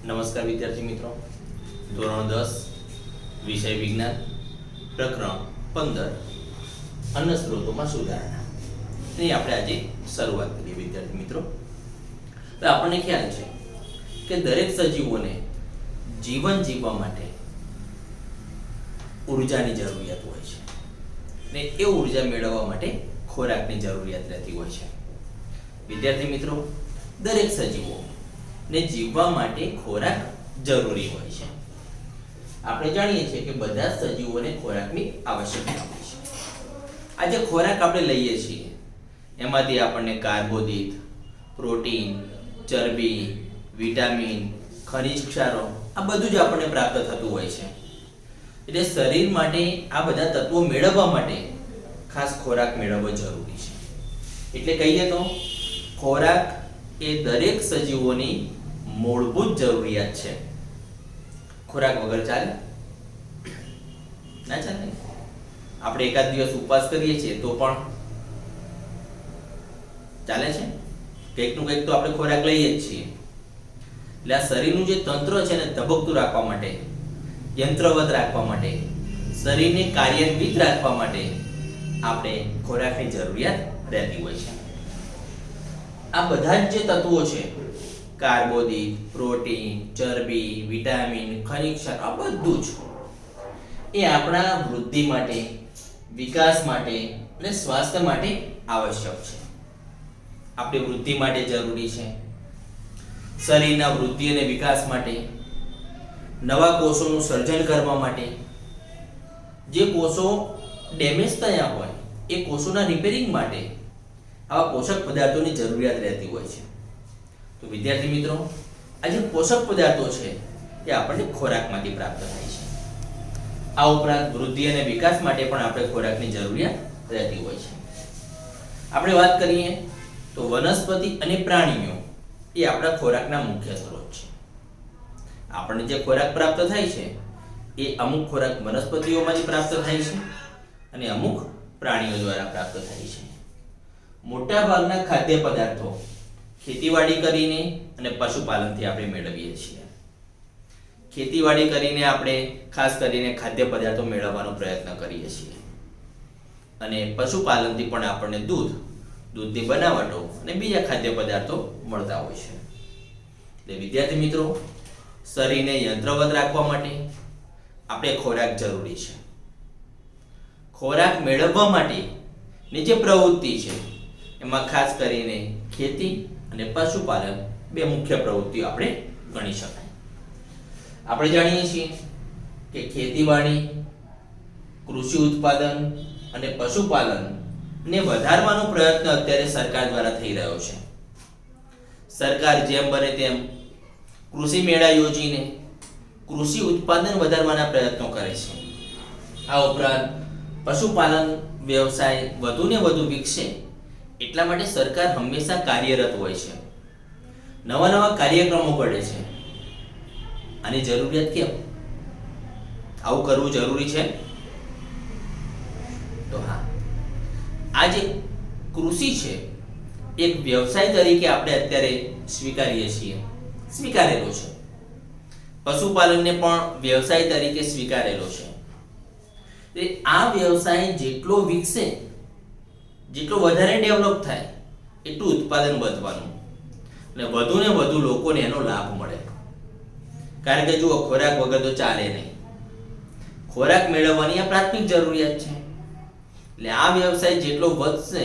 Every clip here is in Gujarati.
નમસ્કાર વિદ્યાર્થી મિત્રો, ધોરણ 10 વિષય વિજ્ઞાન પ્રકરણ 15 અન્ન સ્ત્રોતોમાં સુધારણા ની આપણે આજે શરૂઆત કરીએ. વિદ્યાર્થી મિત્રો, તો આપણને ખ્યાલ છે કે દરેક સજીવોને જીવન જીવવા માટે ઉર્જાની જરૂરિયાત હોય છે ને એ ઉર્જા મેળવવા માટે ખોરાકની જરૂરિયાત રહેતી હોય છે. વિદ્યાર્થી મિત્રો, દરેક સજીવો ને જીવવા માટે ખોરાક જરૂરી હોય છે. આપણે જાણીએ છીએ કે બધા સજીવોને ખોરાકની આવશ્યકતા હોય છે. આ જે ખોરાક આપણે લઈએ છીએ એમાંથી આપણને કાર્બોદિત, પ્રોટીન, ચરબી, વિટામિન, ખનિજ ક્ષારો આ બધું જ આપણને પ્રાપ્ત થતું હોય છે. એટલે શરીર માટે આ બધા તત્વો મેળવવા માટે ખાસ ખોરાક મેળવવો જરૂરી છે. એટલે કહીએ તો ખોરાક એ દરેક સજીવોની મૂળભૂત જરૂરિયાત છે. ખોરાક વગર ચાલે? ના ચાલે. આપણે એકાદ દિવસ ઉપવાસ કરીએ છીએ તો પણ ચાલે છે. કંઈકનું કંઈક તો આપણે ખોરાક લઈએ જ છીએ. એટલે આ શરીરનું જે તંત્ર છે ને ધબકતું રાખવા માટે, યંત્રવત રાખવા માટે, શરીરને કાર્યાન્વિત રાખવા માટે આપણે ખોરાકની જરૂરિયાત રહેતી હોય છે. આ બધા જ જે તત્વો છે, કાર્બોદિત, પ્રોટીન, ચરબી, વિટામિન, ખનિજ ક્ષાર, આ બધું જ એ આપણા વૃદ્ધિ માટે, વિકાસ માટે અને સ્વાસ્થ્ય માટે આવશ્યક છે. આપણી વૃદ્ધિ માટે જરૂરી છે, શરીરના વૃદ્ધિ અને વિકાસ માટે, નવા કોષોનું સર્જન કરવા માટે, જે કોષો ડેમેજ થયા હોય એ કોષોના રિપેરિંગ માટે આવા પોષક પદાર્થોની જરૂરિયાત રહેતી હોય છે. તો વિદ્યાર્થી મિત્રો, આ જે પોષક પદાર્થો છે એ આપણને ખોરાકમાંથી પ્રાપ્ત થાય છે. આ ઉપરાંત વૃદ્ધિ અને વિકાસ માટે પણ આપણે ખોરાકની જરૂરિયાત રહેતી હોય છે. આપણે વાત કરીએ તો વનસ્પતિ અને પ્રાણીઓ એ આપણા ખોરાકના મુખ્ય સ્ત્રોત છે. આપણને જે ખોરાક પ્રાપ્ત થાય છે એ અમુક ખોરાક વનસ્પતિઓમાંથી પ્રાપ્ત થાય છે અને અમુક પ્રાણીઓ દ્વારા પ્રાપ્ત થાય છે. મોટા ભાગના ખાદ્ય પદાર્થો ખેતીવાડી કરીને અને પશુપાલનથી આપણે મેળવીએ છીએ. ખેતીવાડી કરીને આપણે ખાસ કરીને ખાદ્ય પદાર્થો મેળવવાનો પ્રયત્ન કરીએ છીએ અને પશુપાલનથી પણ આપણને દૂધની બનાવટો અને બીજા ખાદ્ય પદાર્થો મળતા હોય છે. એટલે વિદ્યાર્થી મિત્રો, શરીરને યંત્રવત રાખવા માટે આપણે ખોરાક જરૂરી છે. ખોરાક મેળવવા માટેની જે પ્રવૃત્તિ છે એમાં ખાસ કરીને ખેતી અને પશુપાલન બે મુખ્ય પ્રવૃત્તિઓ આપણે ગણી શકાય. આપણે જાણીએ છીએ કે ખેતીવાડી, કૃષિ ઉત્પાદન અને પશુપાલન ને વધારવાનો પ્રયત્ન અત્યારે સરકાર દ્વારા થઈ રહ્યો છે. સરકાર જેમ બને તેમ કૃષિ મેળા યોજીને કૃષિ ઉત્પાદન વધારવાના પ્રયત્નો કરે છે. આ ઉપરાંત પશુપાલન વ્યવસાય વધુને વધુ વિકસે એટલા માટે સરકાર હંમેશા કાર્યરત હોય છે. નવા નવા કાર્યક્રમો ઘડે છે. આની જરૂરિયાત કેમ? આવું કરવું જરૂરી છે? તો હા, આ જે કૃષિ છે એક વ્યવસાય તરીકે આપણે અત્યારે સ્વીકારેલો છે. પશુપાલનને પણ વ્યવસાય તરીકે સ્વીકારેલો છે. આ વ્યવસાય જેટલો વિકસે, જેટલો વધારે ડેવલપ થાય એટલું ઉત્પાદન વધવાનું અને વધુને વધુ લોકોને એનો લાભ મળે. કારણ કે જુઓ, ખોરાક વગર તો ચાલે નહીં. ખોરાક મેળવવાની આ પ્રાથમિક જરૂરિયાત છે. એટલે આ વ્યવસાય જેટલો વધશે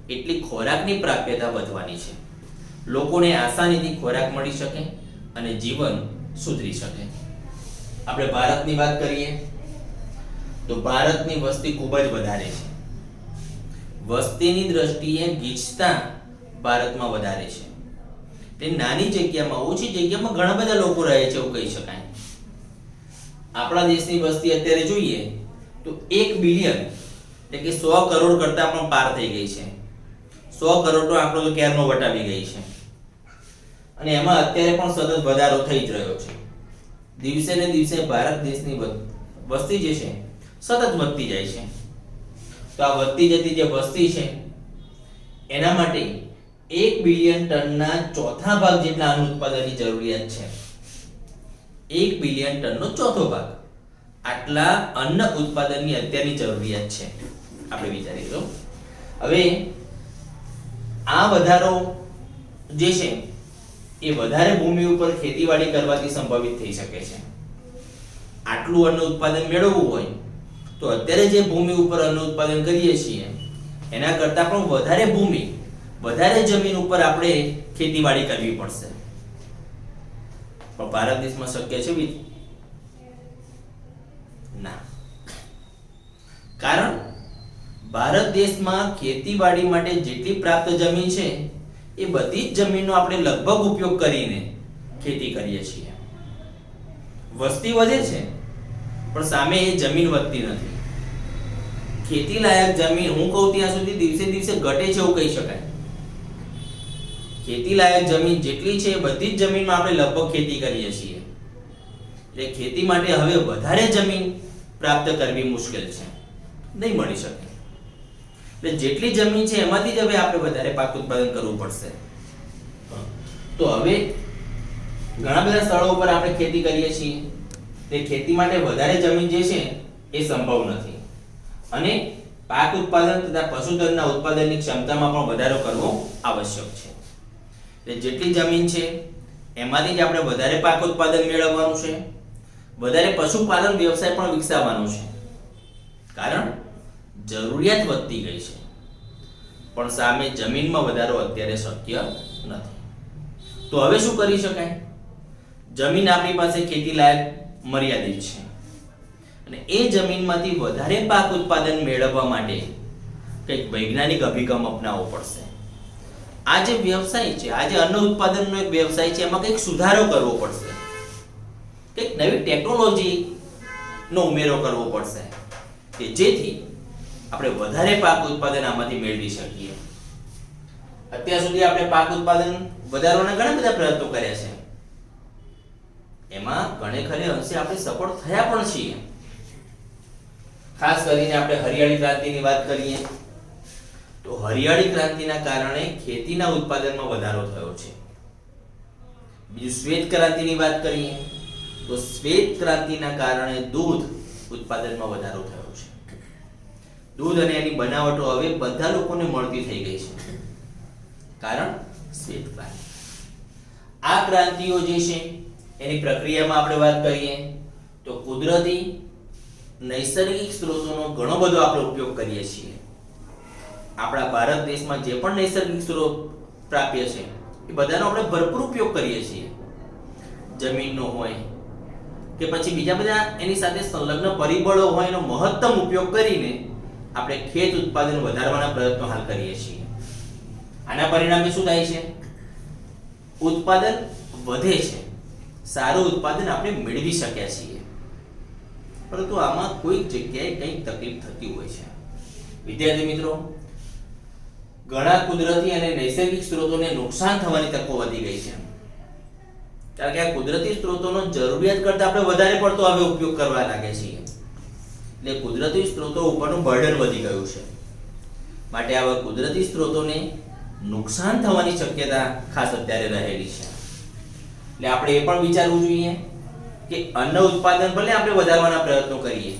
એટલી ખોરાકની પ્રાપ્યતા વધવાની છે. લોકોને આસાનીથી ખોરાક મળી શકે અને જીવન સુધરી શકે. આપણે ભારતની વાત કરીએ તો ભારતની વસ્તી ખૂબ જ વધારે છે. વસ્તીની દ્રષ્ટિએ ગીચતા ભારતમાં વધારે છે. તે નાની જગ્યામાં, ઓછી જગ્યામાં ઘણા બધા લોકો રહે છે એવું કહી શકાય. આપણા દેશની વસ્તી અત્યારે જોઈએ તો 1 બિલિયન એટલે કે 100 કરોડ કરતા પણ પાર થઈ ગઈ છે. 100 કરોડનો આંકડો તો ક્યારનો વટાવી ગઈ છે અને એમાં અત્યારે પણ સતત વધારો થઈ જ રહ્યો છે. દિવસે ને દિવસે ભારત દેશની વસ્તી જે છે સતત વધતી જાય છે. તો આ વધતી જતી જે વસ્તી છે એના માટે 1 બિલિયન ટનના ચોથા ભાગ જેટલા અન્ન ઉત્પાદનની જરૂરિયાત છે. 1 બિલિયન ટનનો ચોથો ભાગ આટલા અન્ન ઉત્પાદનની અત્યારની જરૂરિયાત છે. આપણે વિચારી લો. હવે આ વધારો જે છે એ વધારે ભૂમિ ઉપર ખેતીવાડી કરવાથી સંભવિત થઈ શકે છે. આટલું અન્ન ઉત્પાદન મેળવવું હોય તો અત્યારે જે ભૂમિ ઉપર અન્ન ઉત્પાદન કરીએ છીએ એના કરતાં પણ વધારે ભૂમિ, વધારે જમીન ઉપર આપણે ખેતીવાડી કરવી પડશે. પણ ભારત દેશમાં શક્ય છે ના. કારણ ભારત દેશમાં ખેતીવાડી માટે જેટલી પ્રાપ્ત જમીન છે એ બધી જ જમીનનો આપણે લગભગ ઉપયોગ કરીને ખેતી કરીએ છીએ. વસ્તી વધે છે પણ સામે એ જમીન વધતી નથી. ખેતી લાયક જમીન હું કહું ત્યાં સુધી દિવસે દિવસે ઘટે છે એવું કહી શકાય. ખેતી લાયક જમીન જેટલી છે એ બધી જ જમીનમાં આપણે લગભગ ખેતી કરીએ છીએ. એટલે ખેતી માટે હવે વધારે જમીન પ્રાપ્ત કરવી મુશ્કેલ છે, નહીં મળી શકે. એટલે જેટલી જમીન છે એમાંથી જ હવે આપણે વધારે પાક ઉત્પાદન કરવું પડશે. તો હવે ઘણા બધા સ્થળો ઉપર આપણે ખેતી કરીએ છીએ, તે ખેતી માટે વધારે જમીન જે છે એ સંભવ નથી અને પાક ઉત્પાદન તથા પશુધનના ઉત્પાદનની ક્ષમતામાં પણ વધારો કરવો આવશ્યક છે. એટલે જેટલી જમીન છે એમાંથી જ આપણે વધારે પાક ઉત્પાદન મેળવવાનું છે, વધારે પશુપાલન વ્યવસાય પણ વિકસાવવાનો છે. કારણ જરૂરિયાત વધતી ગઈ છે પણ સામે જમીનમાં વધારો અત્યારે શક્ય નથી. તો હવે શું કરી શકાય? જમીન આપણી પાસે ખેતી લાયક મર્યાદિત છે અને એ જમીનમાંથી વધારે પાક ઉત્પાદન મેળવવા માટે કંઈક વૈજ્ઞાનિક અભિગમ અપનાવવો પડશે. આ જે વ્યવસાય છે, આ જે અન્ન ઉત્પાદનનો એક વ્યવસાય છે, એમાં કંઈક સુધારો કરવો પડશે, કંઈક નવી ટેકનોલોજીનો ઉમેરો કરવો પડશે કે જેથી આપણે વધારે પાક ઉત્પાદન આમાંથી મેળવી શકીએ. અત્યાર સુધી આપણે પાક ઉત્પાદન વધારવાના ઘણા બધા પ્રયત્નો કર્યા છે. એમાં ઘણે ખરે અંશે આપણે સફળ થયા પણ છીએ. ખાસ કરીને આપણે હરિયાળી ક્રાંતિની વાત કરીએ તો હરિયાળી ક્રાંતિના કારણે ખેતીના ઉત્પાદનમાં વધારો થયો છે. બીજું શ્વેત ક્રાંતિની વાત કરીએ તો શ્વેત ક્રાંતિના કારણે દૂધ ઉત્પાદનમાં વધારો થયો છે. દૂધ અને એની બનાવટો હવે બધા લોકોને મળતી થઈ ગઈ છે. કારણ શ્વેત ક્રાંતિ. આ ક્રાંતિઓ જે છે એની પ્રક્રિયામાં આપણે વાત કરીએ તો કુદરતી નૈસર્ગિક સ્ત્રોતોનો ઘણો બધો આપણે ઉપયોગ કરીએ છીએ. આપણા ભારત દેશમાં જે પણ નૈસર્ગિક સ્ત્રોત પ્રાપ્ય છે એ બધાનો આપણે ભરપૂર ઉપયોગ કરીએ છીએ. જમીનનો હોય કે પછી બીજા બધા એની સાથે સંલગ્ન પરિબળો હોય એનો મહત્તમ ઉપયોગ કરીને આપણે ખેત ઉત્પાદન વધારવાના પ્રયત્નો હાલ કરીએ છીએ. આના પરિણામે શું થાય છે? ઉત્પાદન વધે છે, સારું ઉત્પાદન આપણે મેળવી શક્યા છીએ. પરંતુ આમાં કોઈક જગ્યાએ કંઈક તકલીફ થતી હોય છે. વિદ્યાર્થી મિત્રો, ઘણા કુદરતી અને નૈસર્ગિક સ્ત્રોતોને નુકસાન થવાની તકો વધી ગઈ છે. કારણ કે આ કુદરતી સ્ત્રોતોનો જરૂરિયાત કરતા આપણે વધારે પડતો હવે ઉપયોગ કરવા લાગે છીએ. એટલે કુદરતી સ્ત્રોતો ઉપરનું બર્ડન વધી ગયું છે. માટે આવા કુદરતી સ્ત્રોતોને નુકસાન થવાની શક્યતા ખાસ અત્યારે રહેલી છે. એટલે આપણે એ પણ વિચારવું જોઈએ કે અન્ન ઉત્પાદન ભલે આપણે વધારવાના પ્રયત્નો કરીએ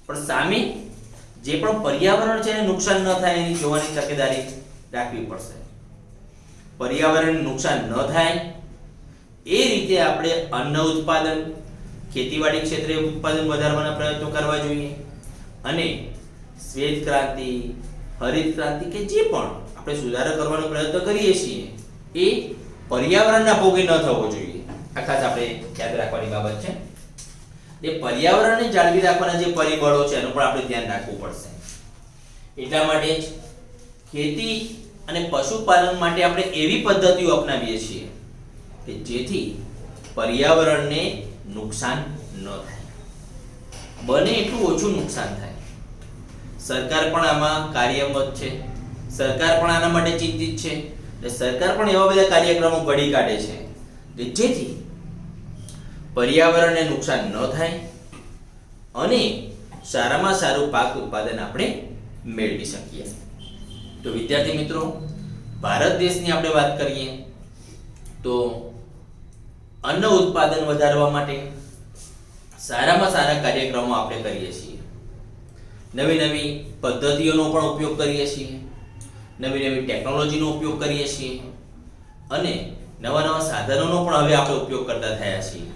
પણ સામે જે પણ પર્યાવરણ છે એને નુકસાન ન થાય એની જોવાની તકેદારી રાખવી પડશે. પર્યાવરણને નુકસાન ન થાય એ રીતે આપણે અન્ન ઉત્પાદન, ખેતીવાડી ક્ષેત્રે ઉત્પાદન વધારવાના પ્રયત્નો કરવા જોઈએ અને શ્વેત ક્રાંતિ, હરિત ક્રાંતિ કે જે પણ આપણે સુધારો કરવાનો પ્રયત્ન કરીએ છીએ એ પર્યાવરણના ભોગે ન થવો જોઈએ. આ ખાસ આપણે યાદ રાખવાની બાબત છે. એ પર્યાવરણને જાળવી રાખવાના જે પરિબળો છે એનું પણ આપણે ધ્યાન રાખવું પડશે. એટલા માટે જ ખેતી અને પશુપાલન માટે આપણે એવી પદ્ધતિઓ અપનાવીએ છીએ કે જેથી પર્યાવરણને નુકસાન ન થાય, બને એટલું ઓછું નુકસાન થાય. સરકાર પણ આમાં કાર્યરત છે, સરકાર પણ આના માટે ચિંતિત છે એટલે સરકાર પણ એવા બધા કાર્યક્રમો ઘડી કાઢે છે કે જેથી પર્યાવરણને નુકસાન ન થાય અને સારામાં સારું પાક ઉત્પાદન આપણે મેળવી શકીએ. તો વિદ્યાર્થી મિત્રો, ભારત દેશની આપણે વાત કરીએ તો અન્ન ઉત્પાદન વધારવા માટે સારામાં સારા કાર્યક્રમો આપણે કરીએ છીએ. નવી નવી પદ્ધતિઓનો પણ ઉપયોગ કરીએ છીએ, નવી નવી ટેકનોલોજીનો ઉપયોગ કરીએ છીએ અને નવા નવા સાધનોનો પણ હવે આપણે ઉપયોગ કરતા થયા છીએ.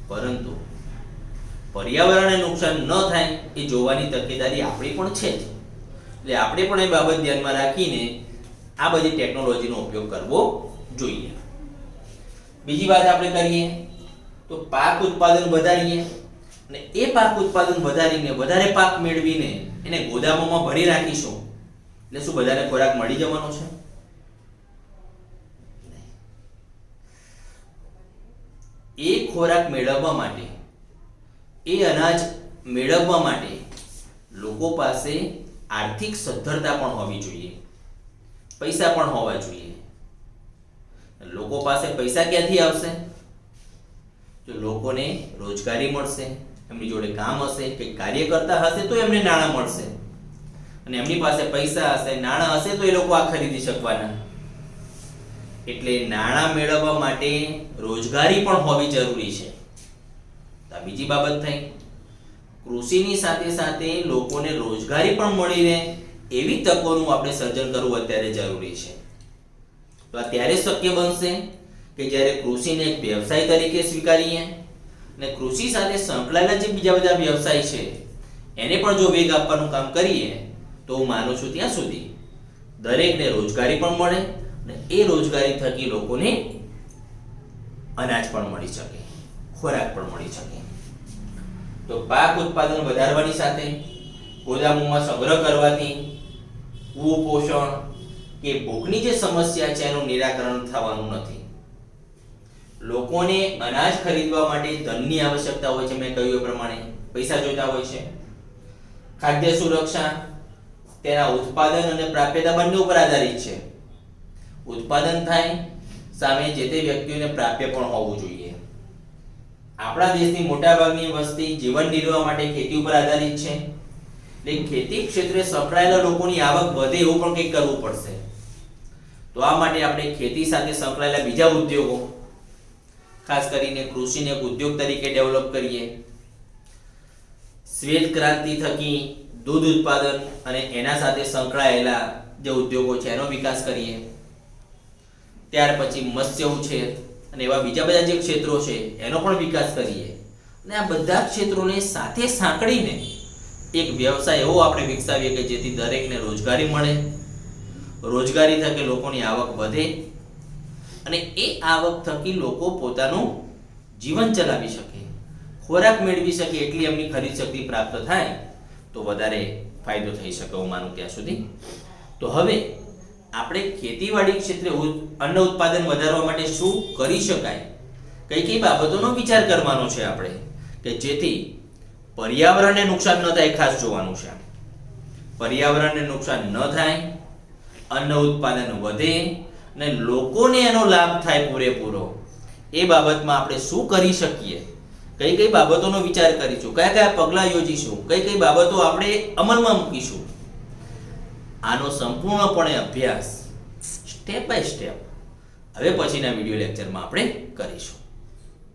પરંતુ પર્યાવરણને નુકસાન ન થાય એ જોવાની તકેદારી આપણી પણ છે જ. એટલે આપણે પણ એ બાબત ધ્યાનમાં રાખીને આ બધી ટેકનોલોજીનો ઉપયોગ કરવો જોઈએ. બીજી વાત આપણે કરીએ તો પાક ઉત્પાદન વધારીએ અને એ પાક ઉત્પાદન વધારીને વધારે પાક મેળવીને એને ગોદામોમાં ભરી રાખીશું એટલે શું બધાને ખોરાક મળી જવાનો છે? એ ખોરાક મેળવવા માટે, એ અનાજ મેળવવા માટે લોકો પાસે આર્થિક સદ્ધરતા પણ હોવી જોઈએ, પૈસા પણ હોવા જોઈએ. લોકો પાસે પૈસા ક્યાંથી આવશે? જો લોકોને રોજગારી મળશે, એમની જોડે કામ હશે, કંઈક કાર્ય કરતા હશે તો એમને નાણાં મળશે અને એમની પાસે પૈસા હશે, નાણાં હશે તો એ લોકો આ ખરીદી શકવાના. એટલે નાણાં મેળવવા માટે રોજગારી પણ હોવી જરૂરી છે. આ બીજી બાબત થઈ. કૃષિની સાથે સાથે લોકોને રોજગારી પણ મળી રહે એવી તકોનું આપણે સર્જન કરવું અત્યારે જરૂરી છે. તો આ ત્યારે શક્ય બનશે કે જ્યારે કૃષિને એક વ્યવસાય તરીકે સ્વીકારીએ અને કૃષિ સાથે સંકળાયેલા જે બીજા બધા વ્યવસાય છે એને પણ જો વેગ આપવાનું કામ કરીએ તો હું માનું છું ત્યાં સુધી દરેકને રોજગારી પણ મળે અને એ રોજગારી થકી લોકોને અનાજ પણ મળી શકે, ખોરાક પણ મળી શકે. તો પાક ઉત્પાદન વધારવાની સાથે ગોદામોમાં સંગ્રહ કરવાથી કુપોષણ કે ભૂખની જે સમસ્યા છે એનું નિરાકરણ થવાનું નથી. લોકોને અનાજ ખરીદવા માટે ધનની આવશ્યકતા હોય છે. મેં કહ્યું એ પ્રમાણે પૈસા જોઈતા હોય છે. ખાદ્ય સુરક્ષા તેના ઉત્પાદન અને પ્રાપ્યતા બંને ઉપર આધારિત છે. ઉત્પાદન થાય સામે જે તે વ્યક્તિઓને પ્રાપ્ય પણ હોવું જોઈએ. આપણા દેશની મોટાભાગની વસ્તી જીવન નિર્વાહ માટે ખેતી ઉપર આધારિત છે. એટલે ખેતી ક્ષેત્રે સંકળાયેલા લોકોની આવક વધે એવું પણ કંઈક કરવું પડશે. તો આ માટે આપણે ખેતી સાથે સંકળાયેલા બીજા ઉદ્યોગો, ખાસ કરીને કૃષિને એક ઉદ્યોગ તરીકે ડેવલપ કરીએ. શ્વેત ક્રાંતિ થકી દૂધ ઉત્પાદન અને એના સાથે સંકળાયેલા જે ઉદ્યોગો છે એનો વિકાસ કરીએ. ત્યાર પછી મત્સ્ય ઉછેર અને એવા બીજા બધા જે ક્ષેત્રો છે એનો પણ વિકાસ કરીએ. અને આ બધા ક્ષેત્રોને સાથે સાંકળીને એક વ્યવસાય એવો આપણે વિકસાવીએ કે જેથી દરેકને રોજગારી મળે, રોજગારી થકી લોકોની આવક વધે અને એ આવક થકી લોકો પોતાનું જીવન ચલાવી શકે, ખોરાક મેળવી શકે. એટલી એમની ખરીદ શક્તિ પ્રાપ્ત થાય તો વધારે ફાયદો થઈ શકે હું માનું ત્યાં સુધી. તો હવે આપણે ખેતીવાડી ક્ષેત્રે અન્ન ઉત્પાદન વધારવા માટે શું કરી શકાય, કઈ કઈ બાબતોનો વિચાર કરવાનો છે આપણે કે જેથી પર્યાવરણને નુકસાન ન થાય. ખાસ જોવાનું છે પર્યાવરણને નુકસાન ન થાય, અન્ન ઉત્પાદન વધે અને લોકોને એનો લાભ થાય પૂરેપૂરો. એ બાબતમાં આપણે શું કરી શકીએ, કઈ કઈ બાબતોનો વિચાર કરીશું, કયા કયા પગલાં યોજીશું, કઈ કઈ બાબતો આપણે અમલમાં મૂકીશું, આનો સંપૂર્ણપણે અભ્યાસ સ્ટેપ બાય સ્ટેપ હવે પછીના વિડિયો લેક્ચરમાં આપણે કરીશું.